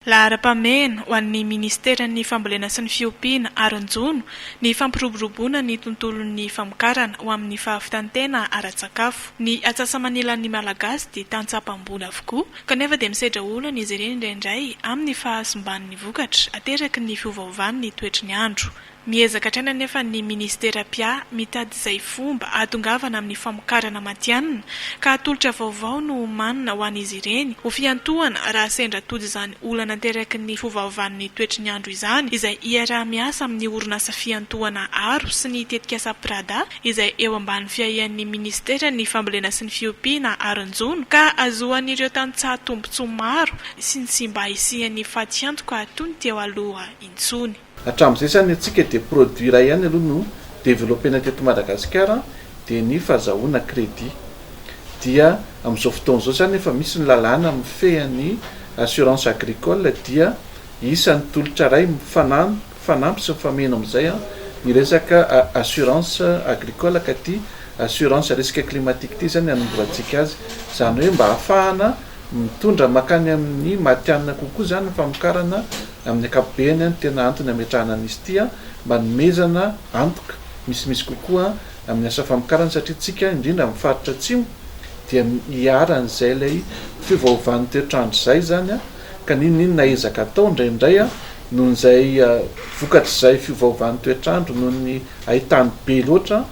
Lahara-pamena ho an'ny Ministeran'ny Fambolena sy ny Fiompiana aron-jono ny fampiroboroboana ny tontolon'ny famokarana ho amin'ny fahavitantena ara-tsakafo. Ny atsasa-manilan'ny Malagasy dia tantsapam-bola avokoa, kanefa dia misedra olana izy ireny indraindray amin'ny fahasimban'ny vokatra ateraky ny fiovaovan'ny toetry ny andro. Miezaka hatrana nefa ny Ministera-pia mitady izay fomba ahatongavana amin'ny famokarana matianina ka atolotra vaovao no manana ho an'izy ireny ho fiantohana raha sendra tody izany olana ateraky ny fiovaovan'ny toetry ny andro izany izay iarah-miasa amin'ny orinasa fiantohana aro sy ny tetikasa Prada izay eo ambany fiahian'ny Ministeran'ny Fambolena sy ny Fiompiana aron-jono ka azohan'ireo tantsaha tombotsoa maro sy ny simba isian'ny faty-antoka toy ny teo aloha intsony. Hatramin'izay zany antsika dia produit iray ihany aloha no développena teto Madagasikara dia ny fahazahoana crédit. Dia amin'izao fotoana izao zany efa misy ny lalàna mifehan'ny assurance agricole dia isan'ny tolotra iray fanampy sy mifameno amin'izay ny resaka assurance agricole ka ty assurance risque climatique ty zany anomborantsika azy, zany hoe mba ahafahana mitondra makany amin'ny matianina kokoa zany ny famokarana amin'ny ankapobeny ny tena antony ametrahana an'izy ity mba nomezana antoka misimisy kokoa amin'ny asa famokarana satria tsika indrindra amin'ny faritra atsimo dia hiaran'izay lay fiovaovan'ny toetrandro izay zany ka ninona ezaka atao indraindray nohon'izay vokatra izay fiovaovan'ny toetrandro noho ny ahitany be loatra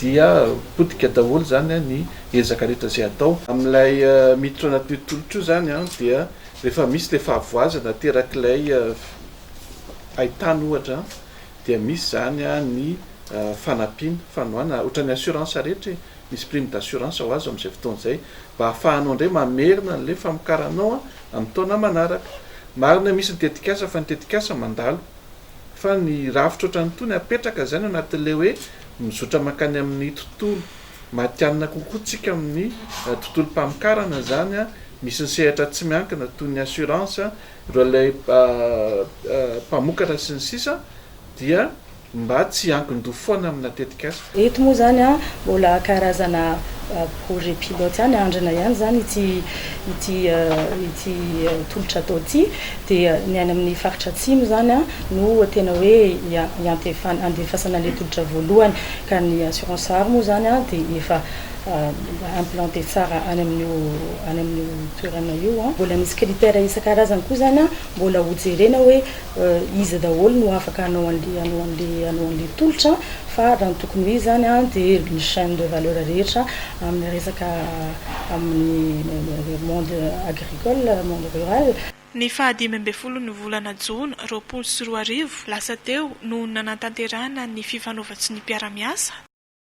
dia potika daholo zany ny ezaka rehetra izay atao amin'ilay miditra anaty tolotro io zany dia rehefa misy le fahavoazana terak'ilay ahitany ohatra dia misy zany ny fanampiana fanoana ohatran'ny assurance rehetra misy prime d'assurance ho azo amin'izay fotoana izay mba ahafahanao indray mamerina n'le famokaranao amin'ny taona manaraka. Marina misy ny tetikasa fa ny tetikasa mandalo fa ny rafitra ohatran'ny tony apetraka zany anatin'le hoe mizotra makany amin'ny tontolo matianina kokoa tsika amin'ny tontolo-pamokarana zany misy ny sehatra tsy miankina toy ny assurance ireo ilay mpamokatra sy ny sisa dia mba tsy hankindò foana amina tetikasa. Eto moa zany mbola karazana projet pilote ihany andrana ihany zany ity tolotra atao ity dia ny any amin'ny faritra atsimo zany no tena hoe andefasana le tolotra voalohany ka ny assurance aro moa zany dia efa implanté tsara any amin'ny toerana io mbola misy critère isan-karazany koa zany mbola ho jerena hoe izy daholo no afaka hanao an'le tolotra fa raha ny tokony hoe zany dia ny chaîne de valeur rehetra amin'ny resaka amin'ny monde agricole, monde rural. Ny 15 ny volana Jona 2024 lasa teo no nanantanterahana ny fifanaova sy ny mpiara-miasa